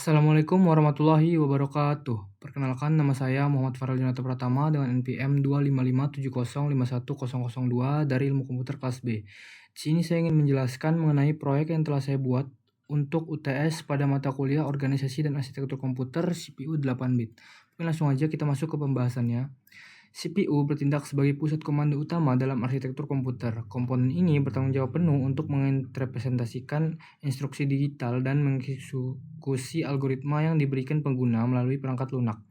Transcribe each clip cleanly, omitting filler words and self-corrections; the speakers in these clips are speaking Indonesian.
Assalamualaikum warahmatullahi wabarakatuh. Perkenalkan, nama saya Muhammad Farel Junata Pratama dengan NPM 255705102 dari Ilmu Komputer kelas B. Di sini saya ingin menjelaskan mengenai proyek yang telah saya buat untuk UTS pada mata kuliah Organisasi dan Arsitektur Komputer CPU 8-bit. Oke, langsung aja kita masuk ke pembahasannya. CPU bertindak sebagai pusat komando utama dalam arsitektur komputer. Komponen ini bertanggung jawab penuh untuk merepresentasikan instruksi digital dan mengeksekusi algoritma yang diberikan pengguna melalui perangkat lunak.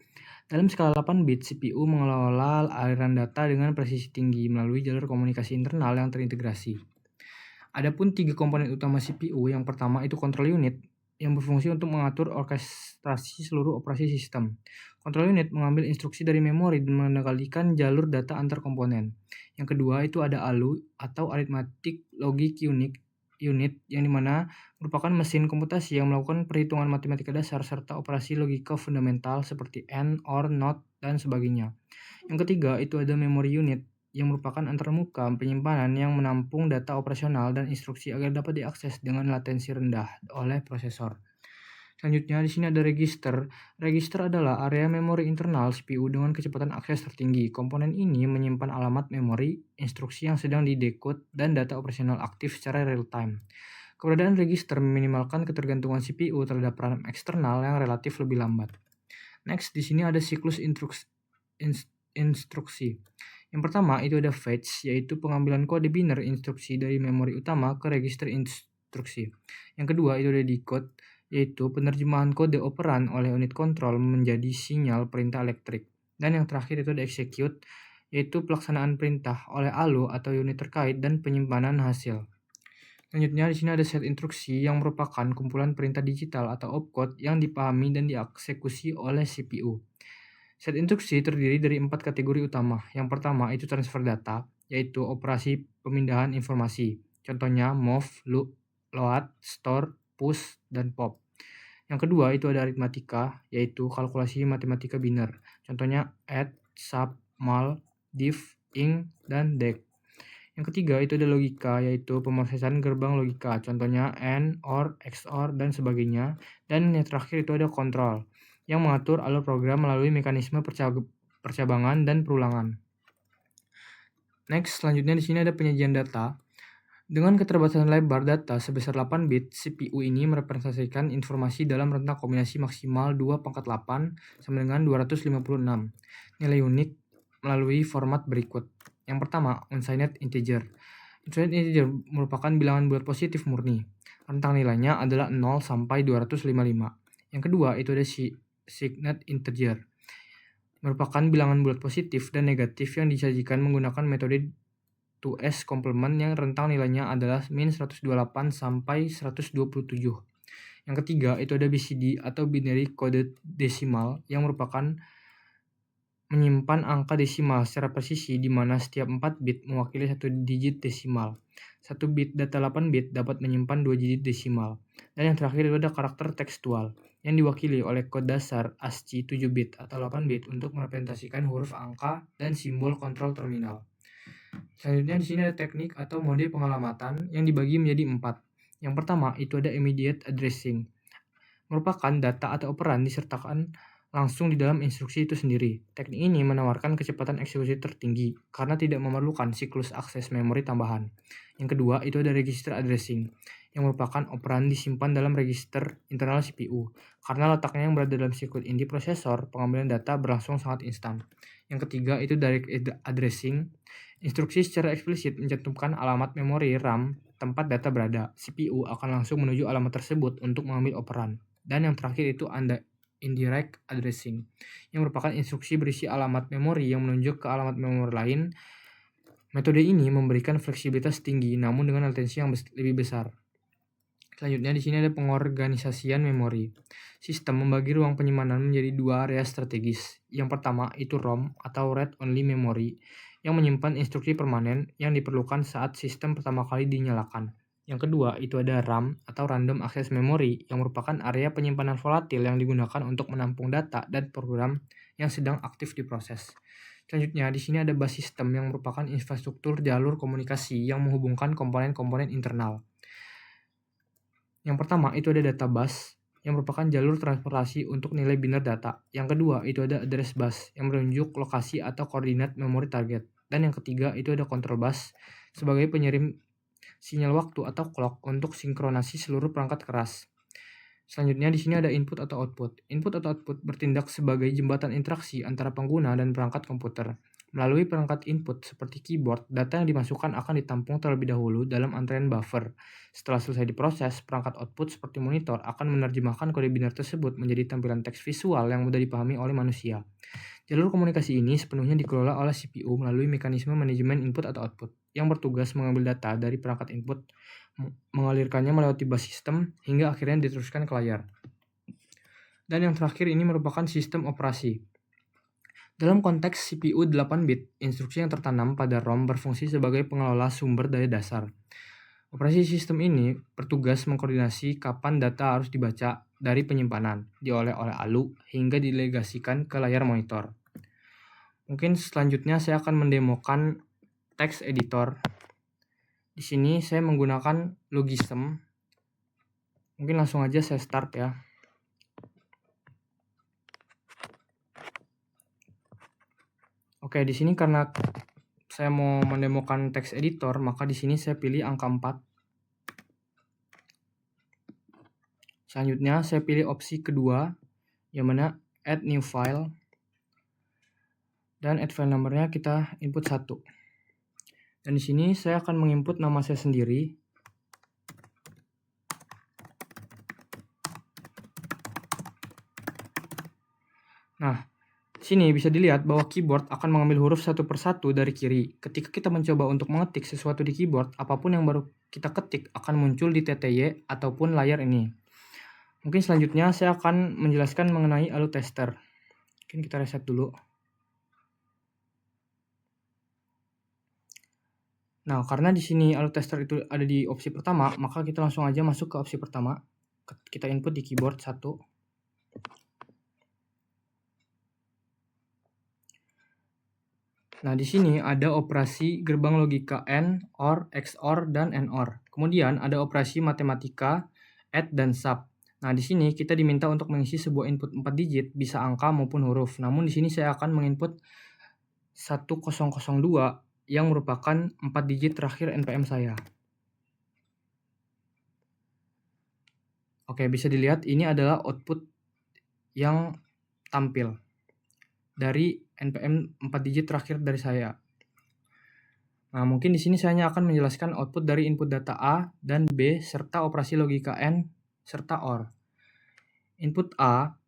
Dalam skala 8 bit, CPU mengelola aliran data dengan presisi tinggi melalui jalur komunikasi internal yang terintegrasi. Adapun tiga komponen utama CPU, yang pertama itu control unit, yang berfungsi untuk mengatur orkestrasi seluruh operasi sistem. Control unit mengambil instruksi dari memori dan mengendalikan jalur data antar komponen. Yang kedua itu ada ALU atau Arithmetic Logic Unit yang dimana merupakan mesin komputasi yang melakukan perhitungan matematika dasar serta operasi logika fundamental seperti AND, OR, NOT, dan sebagainya. Yang ketiga itu ada memory unit yang merupakan antarmuka penyimpanan yang menampung data operasional dan instruksi agar dapat diakses dengan latensi rendah oleh prosesor. Selanjutnya di sini ada register. Register adalah area memori internal CPU dengan kecepatan akses tertinggi. Komponen ini menyimpan alamat memori, instruksi yang sedang didekode, dan data operasional aktif secara real time. Keberadaan register meminimalkan ketergantungan CPU terhadap peran eksternal yang relatif lebih lambat. Next, di sini ada siklus instruksi. Yang pertama itu ada fetch, yaitu pengambilan kode biner instruksi dari memori utama ke register instruksi. Yang kedua itu ada decode, yaitu penerjemahan kode operan oleh unit kontrol menjadi sinyal perintah elektrik. Dan yang terakhir itu ada execute, yaitu pelaksanaan perintah oleh ALU atau unit terkait dan penyimpanan hasil. Selanjutnya di sini ada set instruksi yang merupakan kumpulan perintah digital atau opcode yang dipahami dan dieksekusi oleh CPU. Set instruksi terdiri dari 4 kategori utama. Yang pertama itu transfer data, yaitu operasi pemindahan informasi. Contohnya move, load, store, push, dan pop. Yang kedua itu ada aritmatika, yaitu kalkulasi matematika biner. Contohnya add, sub, mul, diff, ing, dan dec. Yang ketiga itu ada logika, yaitu pemrosesan gerbang logika. Contohnya AND, OR, XOR, dan sebagainya. Dan yang terakhir itu ada kontrol, yang mengatur alur program melalui mekanisme percabangan dan perulangan. Next, selanjutnya di sini ada penyajian data. Dengan keterbatasan lebar data sebesar 8 bit, CPU ini merepresentasikan informasi dalam rentang kombinasi maksimal 2/8 sama dengan 256 nilai unik melalui format berikut. Yang pertama, unsigned integer. Unsigned integer merupakan bilangan bulat positif murni. Rentang nilainya adalah 0 sampai 255. Yang kedua, itu ada signed integer. Merupakan bilangan bulat positif dan negatif yang disajikan menggunakan metode 2s complement yang rentang nilainya adalah min 128 sampai 127. Yang ketiga itu ada BCD atau binary coded decimal yang merupakan menyimpan angka desimal secara presisi di mana setiap 4 bit mewakili satu digit desimal. 1 bit data 8 bit dapat menyimpan 2 digit desimal. Dan yang terakhir itu ada karakter tekstual yang diwakili oleh kode dasar ASCII 7 bit atau 8 bit untuk merepresentasikan huruf angka dan simbol kontrol terminal. Selanjutnya di sini ada teknik atau mode pengalamatan yang dibagi menjadi 4. Yang pertama itu ada immediate addressing. Merupakan data atau operan disertakan langsung di dalam instruksi itu sendiri. Teknik ini menawarkan kecepatan eksekusi tertinggi karena tidak memerlukan siklus akses memori tambahan. Yang kedua itu ada register addressing yang merupakan operan disimpan dalam register internal CPU. Karena letaknya yang berada dalam sirkuit inti prosesor, pengambilan data berlangsung sangat instan. Yang ketiga itu direct addressing. Instruksi secara eksplisit mencantumkan alamat memori RAM tempat data berada. CPU akan langsung menuju alamat tersebut untuk mengambil operan. Dan yang terakhir itu indirect addressing, yang merupakan instruksi berisi alamat memori yang menunjuk ke alamat memori lain. Metode ini memberikan fleksibilitas tinggi namun dengan latensi yang lebih besar. Selanjutnya di sini ada pengorganisasian memori. Sistem membagi ruang penyimpanan menjadi dua area strategis. Yang pertama itu ROM atau read only memory yang menyimpan instruksi permanen yang diperlukan saat sistem pertama kali dinyalakan. Yang kedua itu ada RAM atau random access memory yang merupakan area penyimpanan volatil yang digunakan untuk menampung data dan program yang sedang aktif diproses. Selanjutnya di sini ada bus system yang merupakan infrastruktur jalur komunikasi yang menghubungkan komponen-komponen internal. Yang pertama itu ada data bus yang merupakan jalur transportasi untuk nilai biner data. Yang kedua, itu ada address bus yang menunjuk lokasi atau koordinat memori target. Dan yang ketiga, itu ada control bus sebagai pengirim sinyal waktu atau clock untuk sinkronasi seluruh perangkat keras. Selanjutnya di sini ada input atau output. Input atau output bertindak sebagai jembatan interaksi antara pengguna dan perangkat komputer. Melalui perangkat input seperti keyboard, data yang dimasukkan akan ditampung terlebih dahulu dalam antrean buffer. Setelah selesai diproses, perangkat output seperti monitor akan menerjemahkan kode biner tersebut menjadi tampilan teks visual yang mudah dipahami oleh manusia. Jalur komunikasi ini sepenuhnya dikelola oleh CPU melalui mekanisme manajemen input atau output, yang bertugas mengambil data dari perangkat input, mengalirkannya melewati bus sistem, hingga akhirnya diteruskan ke layar. Dan yang terakhir ini merupakan sistem operasi. Dalam konteks CPU 8-bit, instruksi yang tertanam pada ROM berfungsi sebagai pengelola sumber daya dasar. Operasi sistem ini bertugas mengkoordinasi kapan data harus dibaca dari penyimpanan, dioleh oleh ALU, hingga didelegasikan ke layar monitor. Mungkin selanjutnya saya akan mendemokan text editor. Di sini saya menggunakan Logism. Mungkin langsung aja saya start ya. Oke, di sini karena saya mau mendemokan text editor, maka di sini saya pilih angka 4. Selanjutnya saya pilih opsi kedua, yang mana add new file. Dan add file numbernya kita input 1. Dan di sini saya akan menginput nama saya sendiri. Nah, di sini bisa dilihat bahwa keyboard akan mengambil huruf satu persatu dari kiri. Ketika kita mencoba untuk mengetik sesuatu di keyboard, apapun yang baru kita ketik akan muncul di TTY ataupun layar ini. Mungkin selanjutnya saya akan menjelaskan mengenai ALU tester. Mungkin kita reset dulu. Nah, karena di sini ALU tester itu ada di opsi pertama, maka kita langsung aja masuk ke opsi pertama. Kita input di keyboard 1. Nah, di sini ada operasi gerbang logika AND, OR, XOR, dan NOR. Kemudian ada operasi matematika, add, dan sub. Nah, di sini kita diminta untuk mengisi sebuah input 4 digit, bisa angka maupun huruf. Namun di sini saya akan menginput 1002 yang merupakan 4 digit terakhir NPM saya. Oke, bisa dilihat ini adalah output yang tampil dari NPM 4 digit terakhir dari saya. Nah, mungkin di sini saya hanya akan menjelaskan output dari input data A dan B serta operasi logika AND serta OR. Input A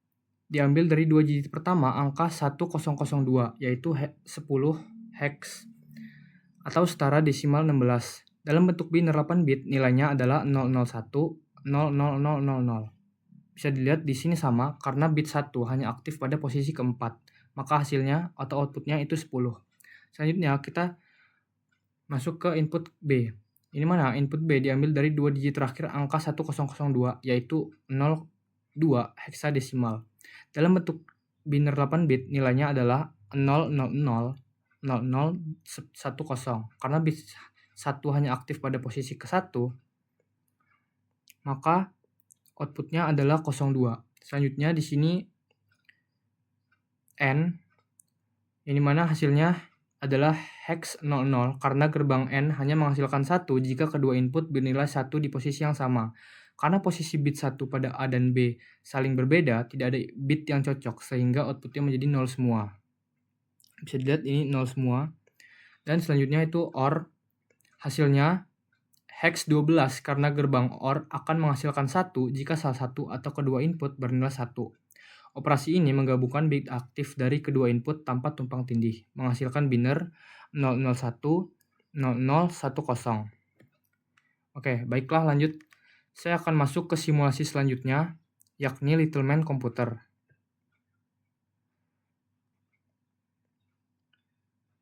diambil dari 2 digit pertama angka 1002 yaitu 10 hex atau setara desimal 16. Dalam bentuk biner 8 bit nilainya adalah 001 00000. Bisa dilihat di sini sama karena bit 1 hanya aktif pada posisi keempat. Maka hasilnya atau outputnya itu 10. Selanjutnya kita masuk ke input B. Ini mana? Input B diambil dari 2 digit terakhir angka 1002 yaitu 02 heksadesimal. Dalam bentuk biner 8 bit nilainya adalah 0000010 karena bit 1 hanya aktif pada posisi ke-1, maka outputnya adalah 02. Selanjutnya di sini N, ini mana hasilnya adalah hex 00 karena gerbang N hanya menghasilkan 1 jika kedua input bernilai 1 di posisi yang sama. Karena posisi bit 1 pada A dan B saling berbeda, tidak ada bit yang cocok sehingga outputnya menjadi 0 semua. Bisa dilihat ini 0 semua. Dan selanjutnya itu OR, hasilnya hex 12 karena gerbang OR akan menghasilkan 1 jika salah satu atau kedua input bernilai 1. Operasi ini menggabungkan bit aktif dari kedua input tanpa tumpang tindih, menghasilkan biner 001 0010. Oke, baiklah lanjut. Saya akan masuk ke simulasi selanjutnya, yakni Littleman komputer.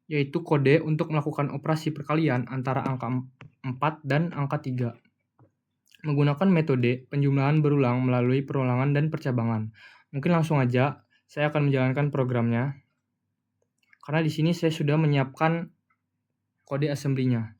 Yaitu kode untuk melakukan operasi perkalian antara angka 4 dan angka 3. Menggunakan metode penjumlahan berulang melalui perulangan dan percabangan. Mungkin langsung aja saya akan menjalankan programnya. Karena di sini saya sudah menyiapkan kode assembly-nya.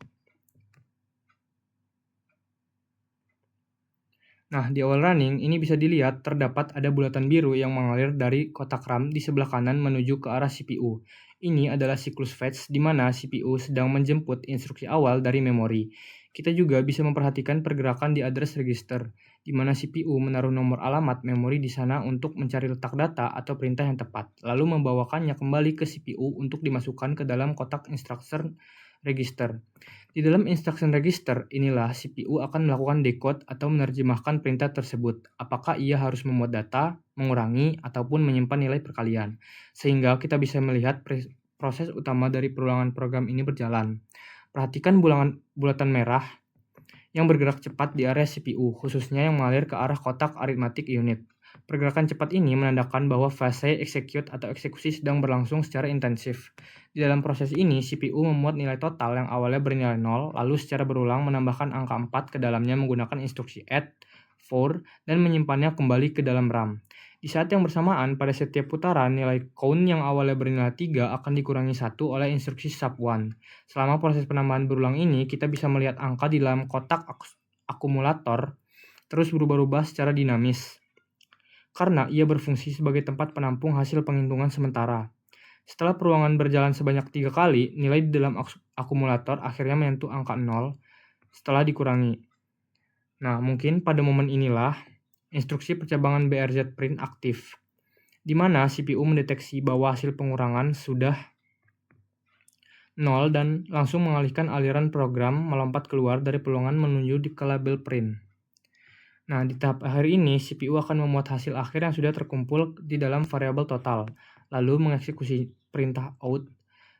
Nah, di awal running, ini bisa dilihat terdapat ada bulatan biru yang mengalir dari kotak RAM di sebelah kanan menuju ke arah CPU. Ini adalah siklus fetch di mana CPU sedang menjemput instruksi awal dari memori. Kita juga bisa memperhatikan pergerakan di address register, di mana CPU menaruh nomor alamat memori di sana untuk mencari letak data atau perintah yang tepat, lalu membawakannya kembali ke CPU untuk dimasukkan ke dalam kotak instruction register. Di dalam instruction register, inilah CPU akan melakukan decode atau menerjemahkan perintah tersebut. Apakah ia harus memuat data, mengurangi, ataupun menyimpan nilai perkalian. Sehingga kita bisa melihat proses utama dari perulangan program ini berjalan. Perhatikan bulatan merah yang bergerak cepat di area CPU, khususnya yang mengalir ke arah kotak arithmetic unit. Pergerakan cepat ini menandakan bahwa fase execute atau eksekusi sedang berlangsung secara intensif. Di dalam proses ini, CPU memuat nilai total yang awalnya bernilai 0, lalu secara berulang menambahkan angka 4 ke dalamnya menggunakan instruksi add, for, dan menyimpannya kembali ke dalam RAM. Di saat yang bersamaan, pada setiap putaran, nilai count yang awalnya bernilai 3 akan dikurangi 1 oleh instruksi sub1. Selama proses penambahan berulang ini, kita bisa melihat angka di dalam kotak akumulator terus berubah-ubah secara dinamis, karena ia berfungsi sebagai tempat penampung hasil penghitungan sementara. Setelah perulangan berjalan sebanyak 3 kali, nilai di dalam akumulator akhirnya menyentuh angka 0 setelah dikurangi. Nah, mungkin pada momen inilah instruksi percabangan BRZ print aktif, di mana CPU mendeteksi bahwa hasil pengurangan sudah 0 dan langsung mengalihkan aliran program melompat keluar dari peluangan menuju ke label print. Nah, di tahap akhir ini, CPU akan memuat hasil akhir yang sudah terkumpul di dalam variabel total, lalu mengeksekusi perintah out,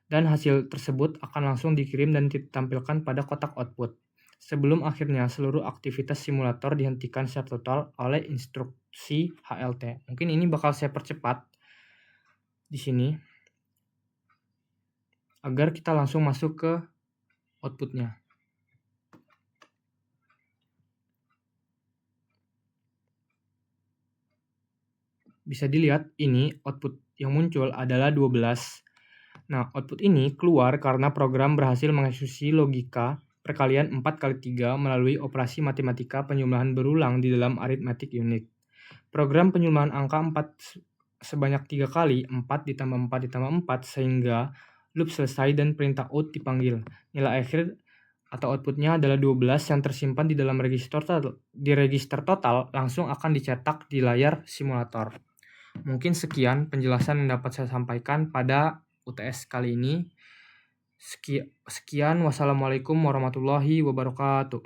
dan hasil tersebut akan langsung dikirim dan ditampilkan pada kotak output. Sebelum akhirnya seluruh aktivitas simulator dihentikan secara total oleh instruksi HLT. Mungkin ini bakal saya percepat di sini agar kita langsung masuk ke outputnya. Bisa dilihat ini output yang muncul adalah 12. Nah, output ini keluar karena program berhasil mengeksekusi logika perkalian 4 kali 3 melalui operasi matematika penyumblahan berulang di dalam arithmetic unit. Program penyumblahan angka 4 sebanyak 3 kali, 4 ditambah 4 ditambah 4, sehingga loop selesai dan perintah out dipanggil. Nilai akhir atau outputnya adalah 12 yang tersimpan di dalam register total langsung akan dicetak di layar simulator. Mungkin sekian penjelasan yang dapat saya sampaikan pada UTS kali ini. Sekian, wassalamualaikum warahmatullahi wabarakatuh.